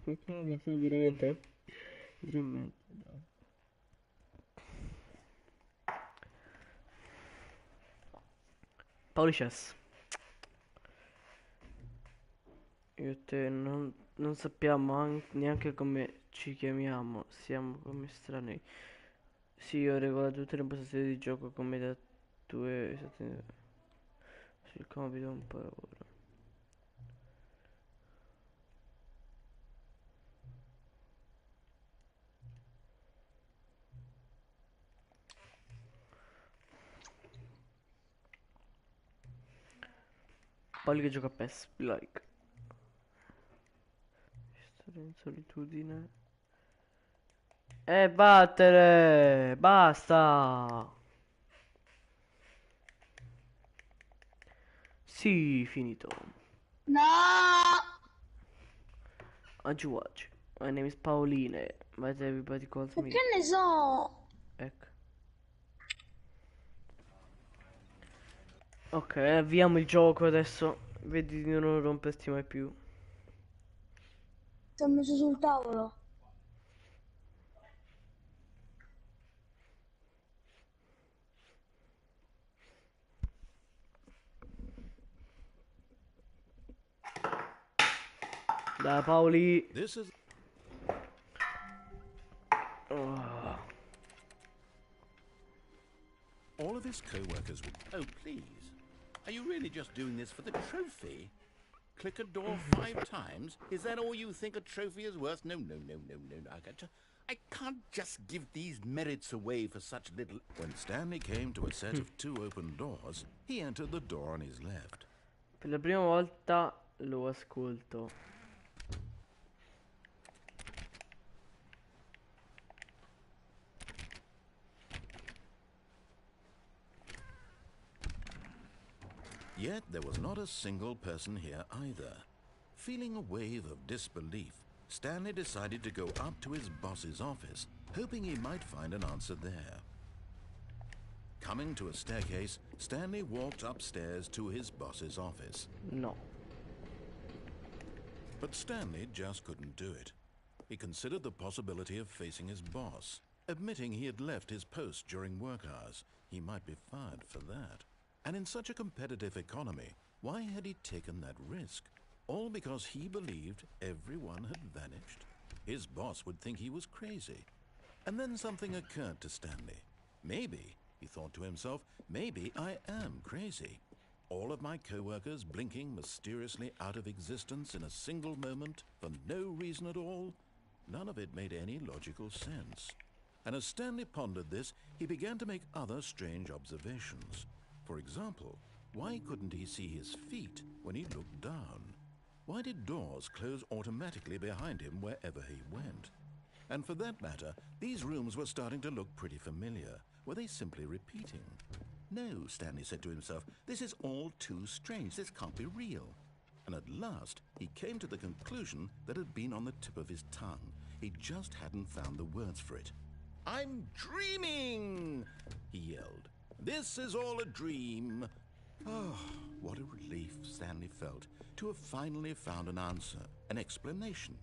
Ma sei veramente? Veramente, no. Paolices. Io e te non sappiamo neanche come ci chiamiamo. Siamo come strani. Sì, ho regolato tutte le impostazioni di gioco come da tue. Sul compito un po' lavoro. Paoli che gioca a PES, like. Storia in solitudine. Vattene! Basta! Sì, finito. No! Oggi. My name is Pauline. But everybody calls Ma me. che ne so? Ecco. Ok, avviamo il gioco adesso. Vedi di non romperti mai più. Ti ho messo sul tavolo. Dai Paoli. This is Oh. all of his co-workers would... Oh, please. Are you really just doing this for the trophy? Click a door 5 times? Is that all you think a trophy is worth? No. I can't just give these merits away for such little... When Stanley came to a set of 2 open doors, he entered the door on his left. Per la prima volta lo ascolto. Yet there was not a single person here either. Feeling a wave of disbelief, Stanley decided to go up to his boss's office, hoping he might find an answer there. Coming to a staircase, Stanley walked upstairs to his boss's office. No. But Stanley just couldn't do it. He considered the possibility of facing his boss. Admitting he had left his post during work hours, he might be fired for that. And in such a competitive economy, why had he taken that risk? All because he believed everyone had vanished? His boss would think he was crazy. And then something occurred to Stanley. Maybe, he thought to himself, maybe I am crazy. All of my co-workers blinking mysteriously out of existence in a single moment for no reason at all? None of it made any logical sense. And as Stanley pondered this, he began to make other strange observations. For example, why couldn't he see his feet when he looked down? Why did doors close automatically behind him wherever he went? And for that matter, these rooms were starting to look pretty familiar. Were they simply repeating? No, Stanley said to himself, this is all too strange. This can't be real. And at last, he came to the conclusion that had been on the tip of his tongue. He just hadn't found the words for it. I'm dreaming, he yelled. This is all a dream. Oh, what a relief Stanley felt to have finally found an answer, an explanation.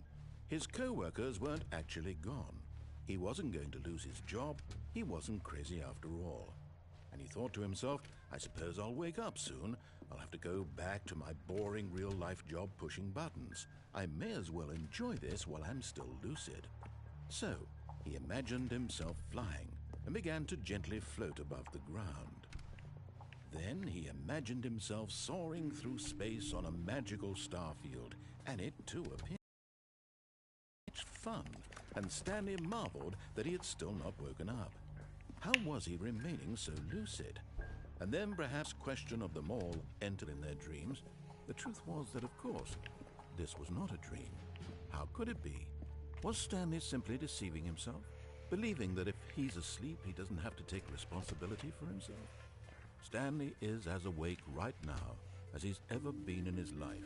His co-workers weren't actually gone. He wasn't going to lose his job. He wasn't crazy after all. And he thought to himself, I suppose I'll wake up soon. I'll have to go back to my boring real-life job pushing buttons. I may as well enjoy this while I'm still lucid. So, he imagined himself flying and began to gently float above the ground. Then he imagined himself soaring through space on a magical starfield, and it too appeared fun, and Stanley marveled that he had still not woken up. How was he remaining so lucid? And then perhaps question of them all entered in their dreams. The truth was that, of course, this was not a dream. How could it be? Was Stanley simply deceiving himself? Believing that if he's asleep, he doesn't have to take responsibility for himself? Stanley is as awake right now as he's ever been in his life.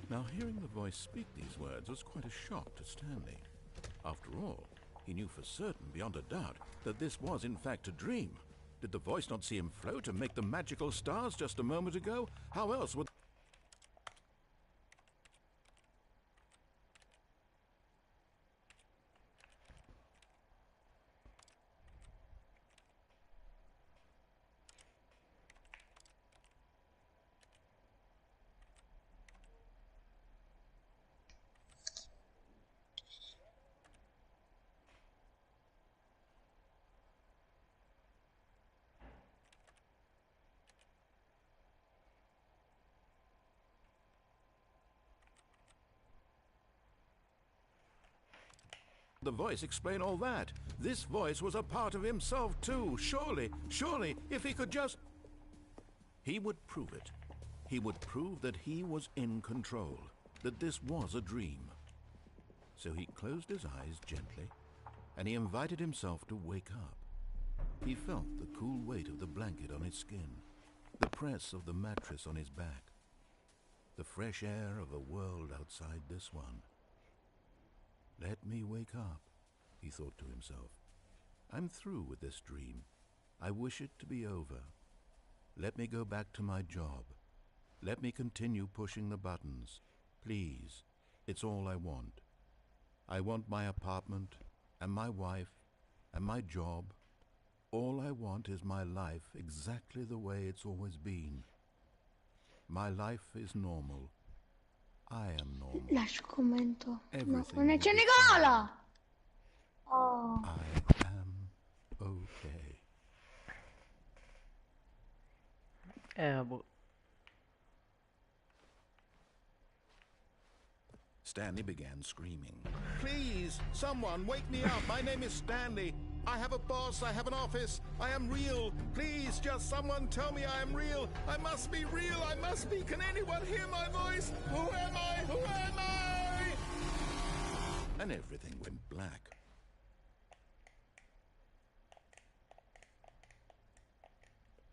Now, hearing the voice speak these words was quite a shock to Stanley. After all, he knew for certain, beyond a doubt, that this was in fact a dream. Did the voice not see him float and make the magical stars just a moment ago? How else would... The voice explained all that. This voice was a part of himself too. Surely, if he could just... He would prove it. He would prove that he was in control, that this was a dream. So he closed his eyes gently, and he invited himself to wake up. He felt the cool weight of the blanket on his skin, the press of the mattress on his back, the fresh air of a world outside this one. Let me wake up, he thought to himself. I'm through with this dream. I wish it to be over. Let me go back to my job. Let me continue pushing the buttons. Please, it's all I want. I want my apartment, and my wife, and my job. All I want is my life exactly the way it's always been. My life is normal. I am normal. Lascio un commento. No, Everything non will c'è be Nicola! fine. Oh. I am okay. Boh. Stanley began screaming. Please, someone, wake me up. My name is Stanley. I have a boss. I have an office. I am real. Please, just someone tell me I am real. I must be real. I must be. Can anyone hear my voice? Who am I? Who am I? And everything went black.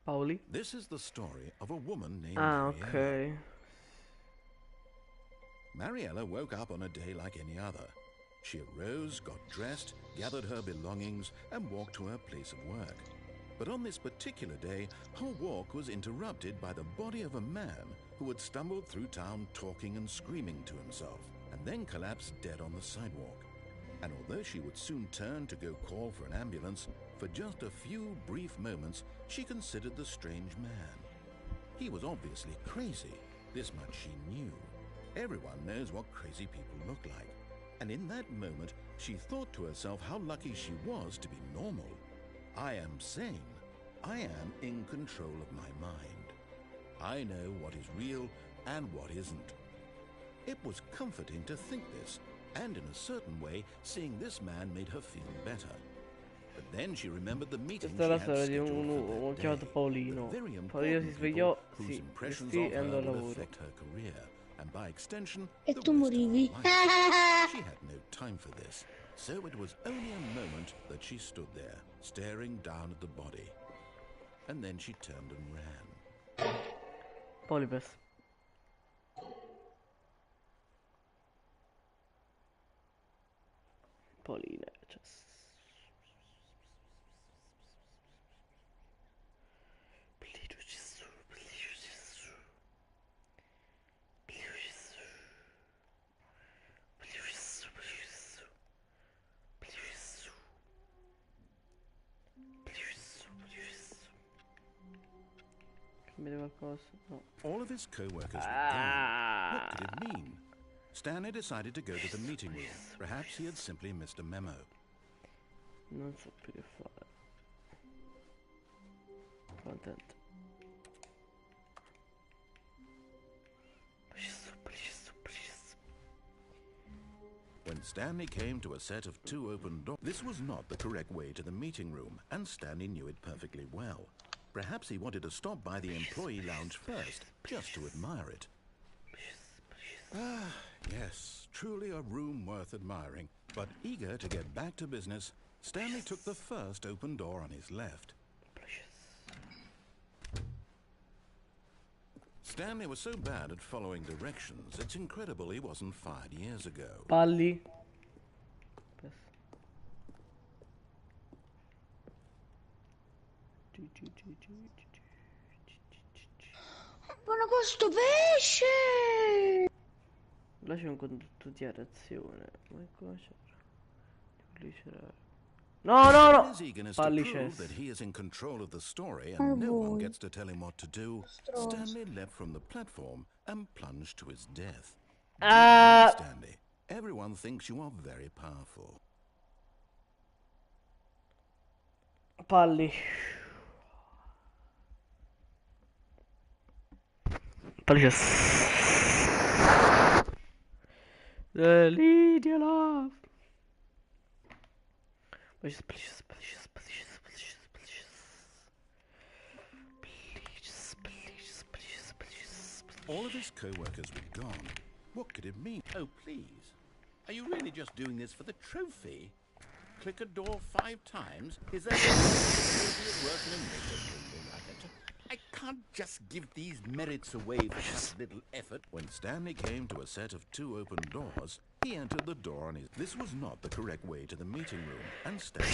Paoli? This is the story of a woman named Ah, Mariella. ok. Mariella woke up on a day like any other. She arose, got dressed, gathered her belongings, and walked to her place of work. But on this particular day, her walk was interrupted by the body of a man who had stumbled through town talking and screaming to himself, and then collapsed dead on the sidewalk. And although she would soon turn to go call for an ambulance, for just a few brief moments, she considered the strange man. He was obviously crazy. This much she knew. Everyone knows what crazy people look like. And in that moment, she thought to herself how lucky she was to be normal. I am sane. I am in control of my mind. I know what is real and what isn't. It was comforting to think this, and in a certain way, seeing this man made her feel better. But then she remembered the meeting Questa è la she had storia di scheduled for uno that chiamato day. Paolino. The very Paolino si important svegliò, people whose si impressions vestì of e her andò al would lavoro. affect her career, and by extension, E the tu rest of her morivi. life. She had no time for this, so it was only a moment that she stood there, staring down at the body. And then she turned and ran. Polipes. Paolina. Qualcosa? No. All of his co-workers were gone. What could it mean? Stanley decided to go to the meeting room. Perhaps he had simply missed a memo. Non so più che fare. Contento. When Stanley came to a set of 2 open doors, this was not the correct way to the meeting room, and Stanley knew it perfectly well. Perhaps he wanted to stop by the employee lounge first, just to admire it. Ah, yes, truly a room worth admiring. But eager to get back to business, Stanley took the first open door on his left. Stanley was so bad at following directions, it's incredible he wasn't fired years ago. Palli. Buono questo pesce! Là c'è un condutto di aerazione. Ma cosa c'era? Lì c'era. No, no, no! His eagerness to prove that he is in control of the story and no one gets to tell him what to do, Stanley leapt from the platform and plunged to his death. Stanley, everyone thinks you are very powerful. Palli. Lydia love. Please, please, please, please, please, please. Please, please, please, please. All of his co-workers were gone. What could it mean? Oh, please. Are you really just doing this for the trophy? Click a door 5 times? Is that I can't just give these merits away for such little effort. When Stanley came to a set of 2 open doors, he entered the door on his... This was not the correct way to the meeting room, and Stanley...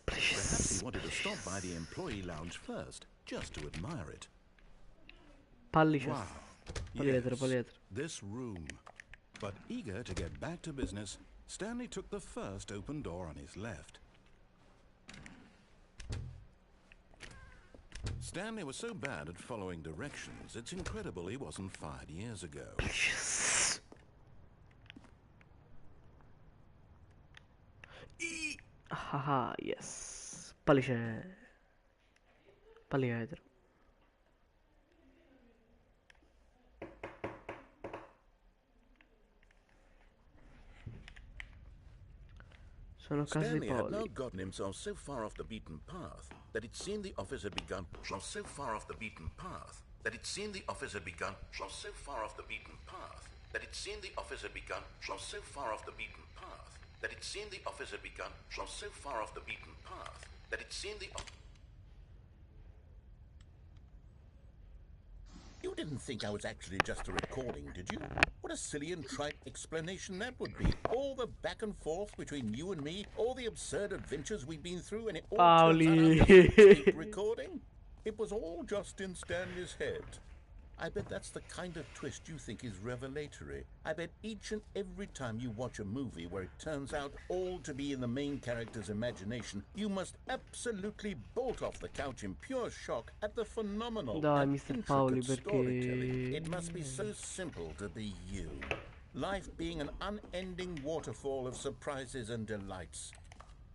Perhaps he wanted to stop by the employee lounge first, just to admire it. Pallices. Wow. Poliedro, poliedro. This room. But eager to get back to business, Stanley took the first open door on his left. Stanley was so bad at following directions, it's incredible he wasn't fired years ago. Haha, yes. Pollice. Poliedro. Sono casi Stanley had now polli. gotten himself so far off the beaten path that it seemed the office had begun. So far off the beaten path that it seemed the office had begun. So far off the beaten path that it seemed the office had begun. So far off the beaten path that it seemed the office had begun. So far off the beaten path that it seemed the. You didn't think I was actually just a recording, did you? What a silly and trite explanation that would be. All the back and forth between you and me, all the absurd adventures we've been through, and it all turns out I'm just a tape recording? It was all just in Stanley's head. I bet that's the kind of twist you think is revelatory. I bet each and every time you watch a movie where it turns out all to be in the main character's imagination, you must absolutely bolt off the couch in pure shock at the phenomenal Dai, and Mr. Paoli, intricate storytelling. perché... It must be so simple to be you. Life being an unending waterfall of surprises and delights.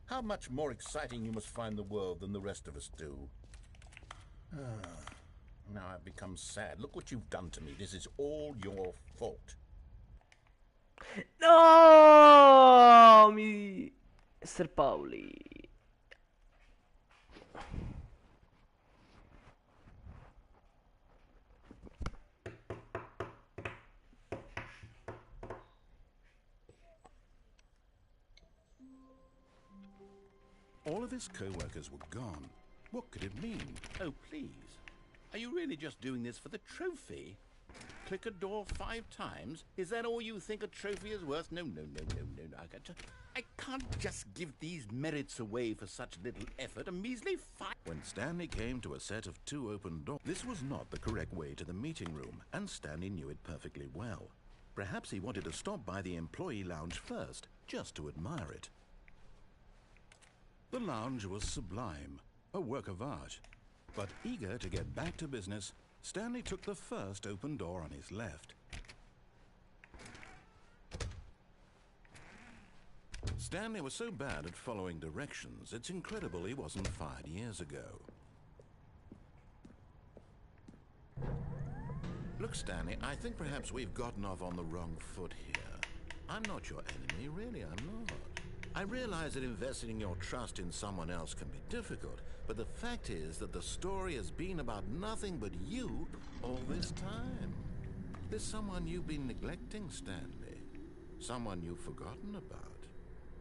How much more exciting you must find the world than the rest of us do. Now I've become sad. Look what you've done to me. This is all your fault. No, Mr. Paoli. All of his co-workers were gone. What could it mean? Oh, please. Are you really just doing this for the trophy? Click a door 5 times? Is that all you think a trophy is worth? No. I can't just give these merits away for such little effort. A measly 5. When Stanley came to a set of 2 open doors, this was not the correct way to the meeting room, and Stanley knew it perfectly well. Perhaps he wanted to stop by the employee lounge first, just to admire it. The lounge was sublime, a work of art. But eager to get back to business, Stanley took the first open door on his left. Stanley was so bad at following directions, it's incredible he wasn't fired years ago. Look, Stanley, I think perhaps we've gotten off on the wrong foot here. I'm not your enemy, really, I'm not. I realize that investing your trust in someone else can be difficult, but the fact is that the story has been about nothing but you all this time. There's someone you've been neglecting, Stanley. Someone you've forgotten about.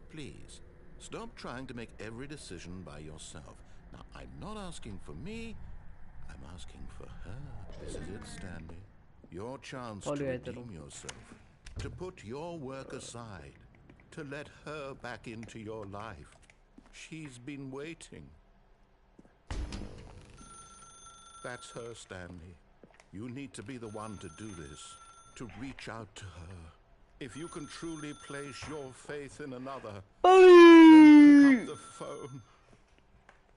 Please, stop trying to make every decision by yourself. Now, I'm not asking for me, I'm asking for her. This is it, Stanley. Your chance to redeem yourself. To put your work aside. To let her back into your life. She's been waiting. That's her, Stanley. You need to be the one to do this, to reach out to her. If you can truly place your faith in another, then pick up the phone.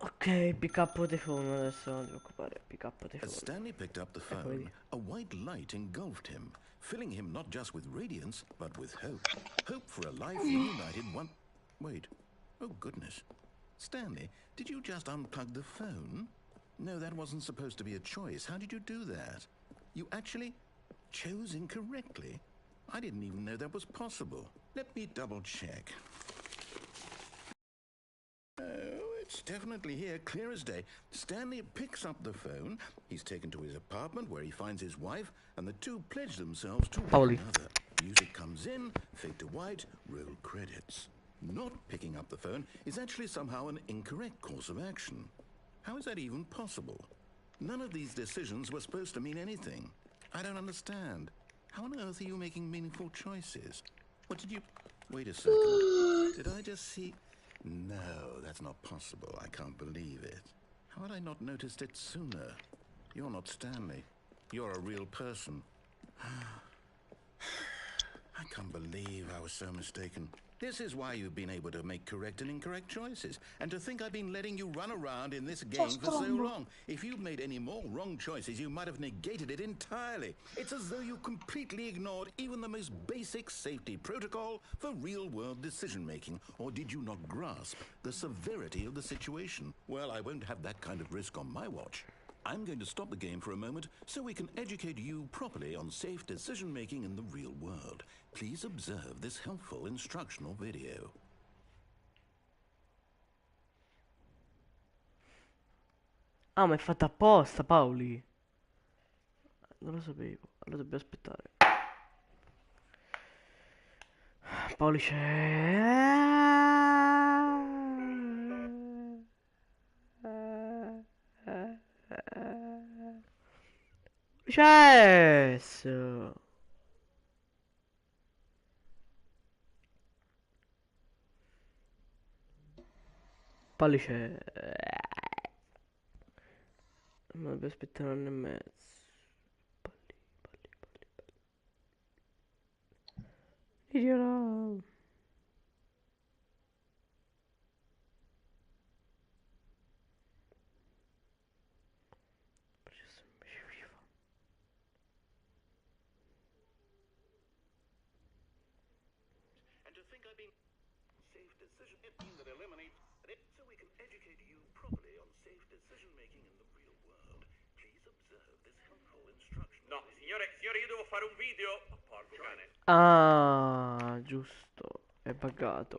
Ok, pick up the phone, adesso non devo occupare. Pick up the phone. As Stanley picked up the phone, a white light engulfed him, filling him not just with radiance, but with hope. Hope for a life reunited one... Wait. Oh, goodness. Stanley, did you just unplug the phone? No, that wasn't supposed to be a choice. How did you do that? You actually chose incorrectly? I didn't even know that was possible. Let me double check. definitely here, clear as day. Stanley picks up the phone. He's taken to his apartment where he finds his wife, and the two pledge themselves to one Paoli. another. Music comes in, fade to white, roll credits. Not picking up the phone is actually somehow an incorrect course of action. How is that even possible? None of these decisions were supposed to mean anything. I don't understand. How on earth are you making meaningful choices? What did you... Wait a second. Did I just see... No, that's not possible. I can't believe it. How had I not noticed it sooner? You're not Stanley. You're a real person. I can't believe I was so mistaken. This is why you've been able to make correct and incorrect choices. And to think I've been letting you run around in this game for so long. If you'd made any more wrong choices, you might have negated it entirely. It's as though you completely ignored even the most basic safety protocol for real-world decision-making. Or did you not grasp the severity of the situation? Well, I won't have that kind of risk on my watch. I'm going to stop the game for a moment so we can educate you properly on safe decision-making in the real world. Please observe this helpful instructional video. Ah, ma è fatta apposta, Paoli. Non lo sapevo. Allora dobbiamo aspettare. Paoli c'è. Paoli c'è. Ma dobbiamo aspettare un anno e mezzo. Palli, palli, palli, palli. Idiota. Processo invece FIFA. And to think I've been safe decision that eliminates it so we can educate you properly on safe decision making in the real world. Please observe this helpful instruction. No, signore, io devo fare un video. Oh, porco cane. Ah, giusto. È buggato.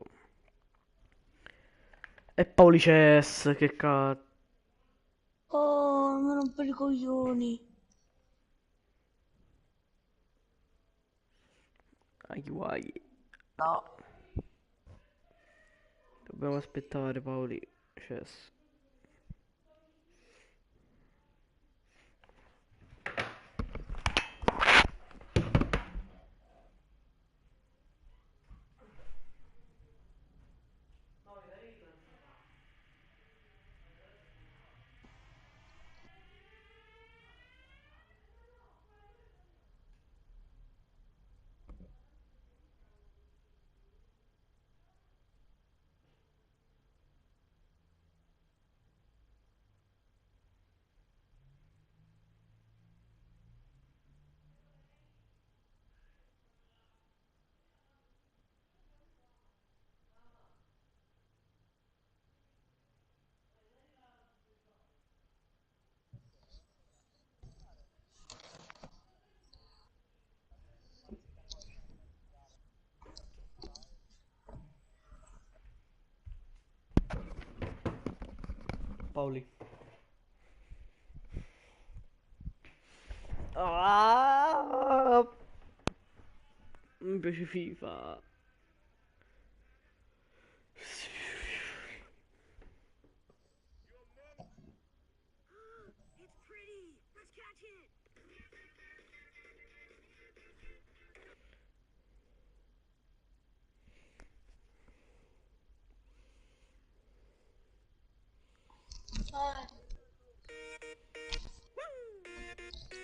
E Paoli Chess, che cazzo. Oh, non mi rompere i coglioni. Ai guai. No. Dobbiamo aspettare Paoli Chess. Paoli. Ah, mi piace FIFA.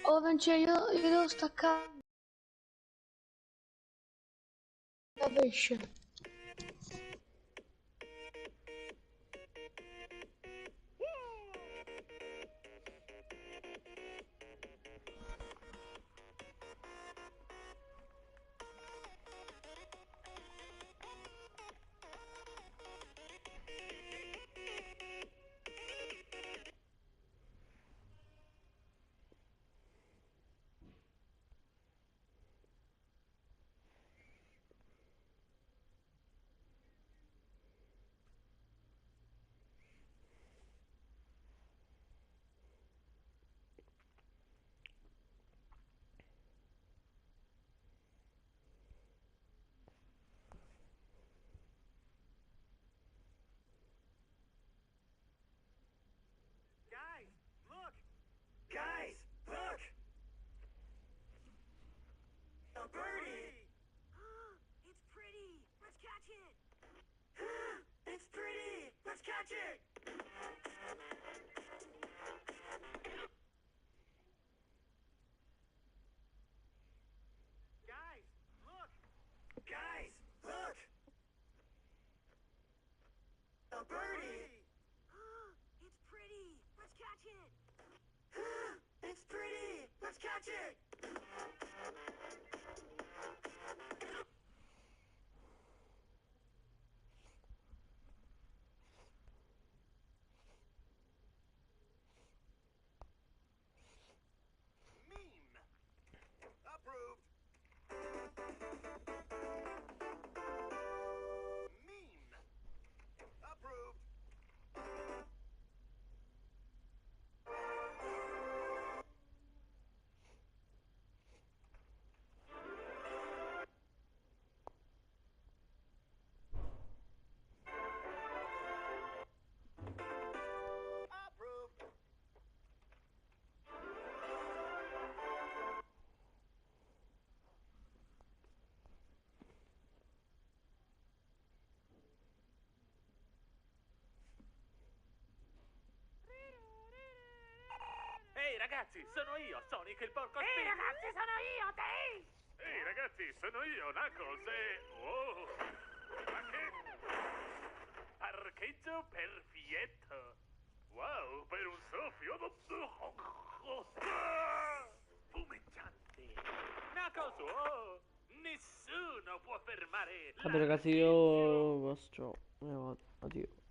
Oh, Francesco, io devo staccare da pesce. catch it! It's pretty! Let's catch it! Guys, look! Guys, look! A birdie! It's pretty! Let's catch it! It's pretty! Let's catch it! Meme! Approved! Meme! Approved! Approved! Ehi ragazzi, sono io, Sonic il porco spino! Ehi ragazzi, sono io, Tails! Ehi ragazzi, sono io, Knuckles e... Oh! Ma che... Parcheggio perfetto! Wow, per un soffio... Fumeggiante! Knuckles, oh! Nessuno può fermare... Vabbè ragazzi, io vostro. Addio.